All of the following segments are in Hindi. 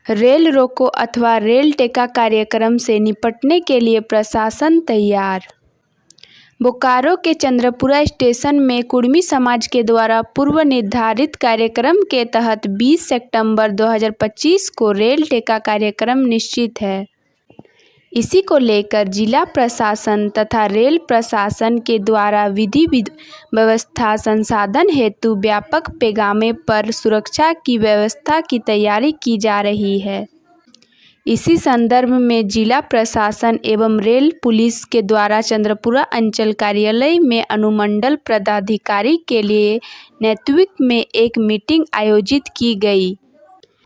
रेल रोको अथवा रेल टेका कार्यक्रम से निपटने के लिए प्रशासन तैयार। बोकारो के चंद्रपुरा स्टेशन में कुर्मी समाज के द्वारा पूर्व निर्धारित कार्यक्रम के तहत 20 सितंबर 2025 को रेल टेका कार्यक्रम निश्चित है। इसी को लेकर जिला प्रशासन तथा रेल प्रशासन के द्वारा विधि व्यवस्था संसाधन हेतु व्यापक पैमाने पर सुरक्षा की व्यवस्था की तैयारी की जा रही है। इसी संदर्भ में जिला प्रशासन एवं रेल पुलिस के द्वारा चंद्रपुरा अंचल कार्यालय में अनुमंडल पदाधिकारी के लिए नेतृत्व में एक मीटिंग आयोजित की गई,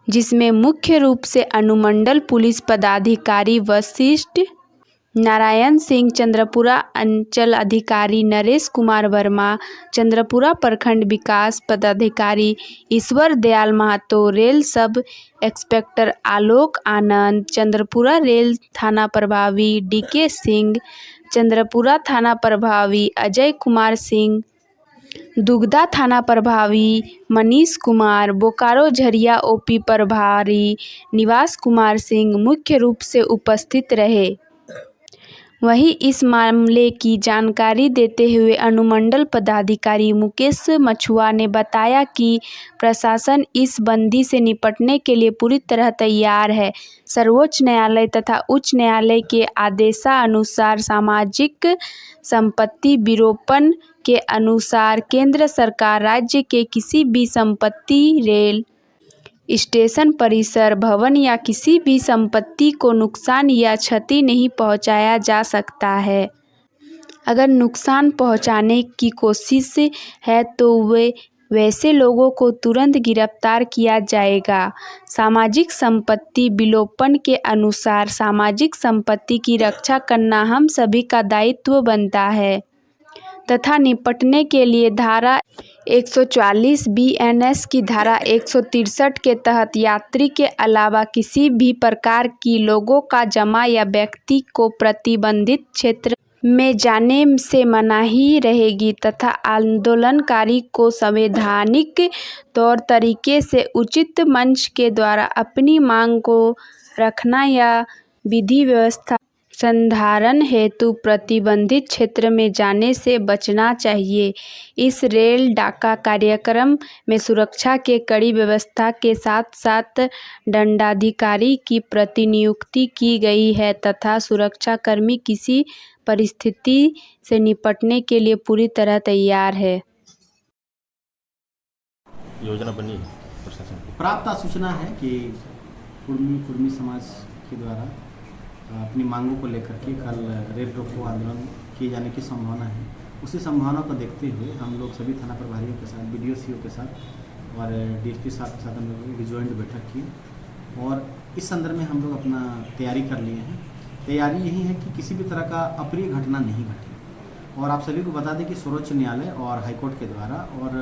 जिसमें मुख्य रूप से अनुमंडल पुलिस पदाधिकारी वशिष्ठ नारायण सिंह, चंद्रपुरा अंचल अधिकारी नरेश कुमार वर्मा, चंद्रपुरा प्रखंड विकास पदाधिकारी Ishwar Dayal Mahto, rail sub inspector Alok Anand, Chandrapura rail थाना प्रभावी डीके सिंह, चंद्रपुरा थाना प्रभावी अजय कुमार सिंह, दुगदा थाना प्रभावी मनीष कुमार, बोकारो झरिया ओपी प्रभारी निवास कुमार सिंह मुख्य रूप से उपस्थित रहे। वहीं इस मामले की जानकारी देते हुए अनुमंडल पदाधिकारी मुकेश मछुआ ने बताया कि प्रशासन इस बंदी से निपटने के लिए पूरी तरह तैयार है। सर्वोच्च न्यायालय तथा उच्च न्यायालय के आदेशानुसार सामाजिक संपत्ति विरूपण के अनुसार केंद्र सरकार राज्य के किसी भी संपत्ति, रेल स्टेशन परिसर, भवन या किसी भी संपत्ति को नुकसान या क्षति नहीं पहुंचाया जा सकता है। अगर नुकसान पहुंचाने की कोशिश है तो वैसे लोगों को तुरंत गिरफ्तार किया जाएगा। सामाजिक संपत्ति विलोपन के अनुसार सामाजिक संपत्ति की रक्षा करना हम सभी का दायित्व बनता है तथा निपटने के लिए धारा 144 बीएनएस की धारा 163 के तहत यात्री के अलावा किसी भी प्रकार की लोगों का जमा या व्यक्ति को प्रतिबंधित क्षेत्र में जाने से मनाही रहेगी तथा आंदोलनकारी को संवैधानिक तौर तरीके से उचित मंच के द्वारा अपनी मांग को रखना या विधि व्यवस्था संधारण हेतु प्रतिबंधित क्षेत्र में जाने से बचना चाहिए। इस रेल डाका कार्यक्रम में सुरक्षा के कड़ी व्यवस्था के साथ साथ दंडाधिकारी की प्रतिनियुक्ति की गई है तथा सुरक्षाकर्मी किसी परिस्थिति से निपटने के लिए पूरी तरह तैयार है। योजना बनी है प्रशासन की। प्राप्त सूचना है कि कुर्मी समाज के द्वारा अपनी मांगों को लेकर के कल रेल रोको आंदोलन किए जाने की संभावना है। उसी संभावना को देखते हुए हम लोग सभी थाना प्रभारियों के साथ, बीडीओ सीओ के साथ और डीएसपी साहब के साथ हम लोग जॉइंट बैठक की और इस संदर्भ में हम लोग अपना तैयारी कर लिए हैं। तैयारी यही है कि किसी भी तरह का अप्रिय घटना नहीं घटे। और आप सभी को बता दें कि सर्वोच्च न्यायालय और हाईकोर्ट के द्वारा और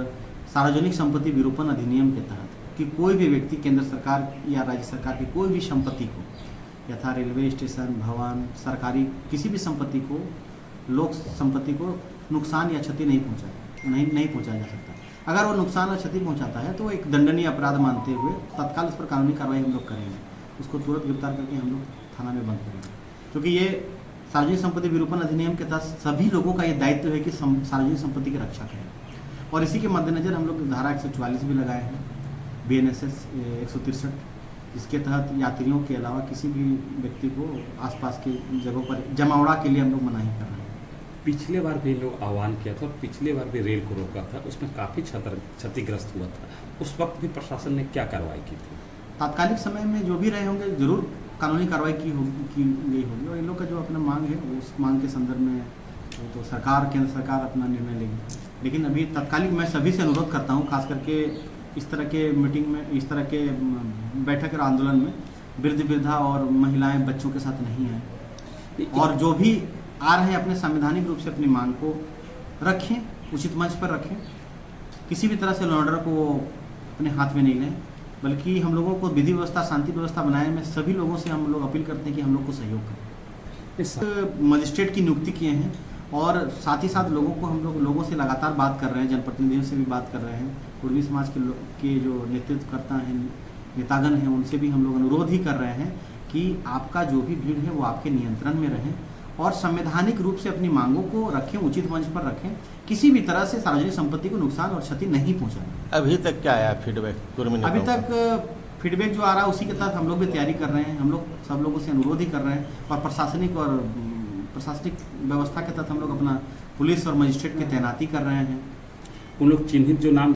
सार्वजनिक संपत्ति विरूपण अधिनियम के तहत कि कोई भी व्यक्ति केंद्र सरकार या राज्य सरकार की कोई भी संपत्ति को यथा रेलवे स्टेशन, भवन, सरकारी किसी भी संपत्ति को, लोक संपत्ति को नुकसान या क्षति नहीं पहुंचाया जा सकता। अगर वो नुकसान और क्षति पहुंचाता है तो एक दंडनीय अपराध मानते हुए तत्काल उस पर कानूनी कार्रवाई हम लोग करेंगे। उसको तुरंत गिरफ्तार करके हम लोग थाना में बंद करेंगे, क्योंकि ये सार्वजनिक संपत्ति विरूपण अधिनियम के तहत सभी लोगों का ये दायित्व है कि सार्वजनिक संपत्ति की रक्षा करें। और इसी के मद्देनजर हम लोग धारा 144 भी लगाए हैं, BNSS 163, इसके तहत यात्रियों के अलावा किसी भी व्यक्ति को आसपास की जगहों पर जमावड़ा के लिए हम लोग मनाही कर रहे हैं। पिछले बार भी लोग आह्वान किया था और पिछले बार भी रेल को रोका था, उसमें काफ़ी क्षतिग्रस्त हुआ था। उस वक्त भी प्रशासन ने क्या कार्रवाई की थी? तात्कालिक समय में जो भी रहे होंगे जरूर कानूनी कार्रवाई की गई होगी और इन लोग का जो अपना मांग है उस मांग के संदर्भ में तो केंद्र सरकार अपना निर्णय लेगी। लेकिन अभी तत्कालिक मैं सभी से अनुरोध करता हूँ, खास करके इस तरह के मीटिंग में, इस तरह के बैठक और आंदोलन में वृद्धा और महिलाएं बच्चों के साथ नहीं आए और जो भी आ रहे हैं अपने संवैधानिक रूप से अपनी मांग को रखें, उचित मंच पर रखें। किसी भी तरह से लॉ ऑर्डर को अपने हाथ में नहीं लें, बल्कि हम लोगों को विधि व्यवस्था, शांति व्यवस्था बनाने में सभी लोगों से हम लोग अपील करते हैं कि हम लोग को सहयोग करें। मजिस्ट्रेट की नियुक्ति किए हैं और साथ ही साथ हम लोगों से लगातार बात कर रहे हैं, जनप्रतिनिधियों से भी बात कर रहे हैं। कुर्मी समाज के जो नेतृत्व करता हैं नेतागण हैं उनसे भी हम लोग अनुरोध ही कर रहे हैं कि आपका जो भी भीड़ है वो आपके नियंत्रण में रहे और संवैधानिक रूप से अपनी मांगों को रखें, उचित मंच पर रखें, किसी भी तरह से सार्वजनिक संपत्ति को नुकसान और क्षति नहीं पहुंचाएं। अभी तक क्या आया फीडबैक कुर्मी अभी नेताओं का? तक फीडबैक जो आ रहा है उसी के तहत हम लोग भी तैयारी कर रहे हैं। हम लोग सब लोगों से अनुरोध ही कर रहे हैं और प्रशासनिक व्यवस्था के तहत हम लोग अपना पुलिस और मजिस्ट्रेट की तैनाती कर रहे हैं। उन लोग चिन्हित जो नाम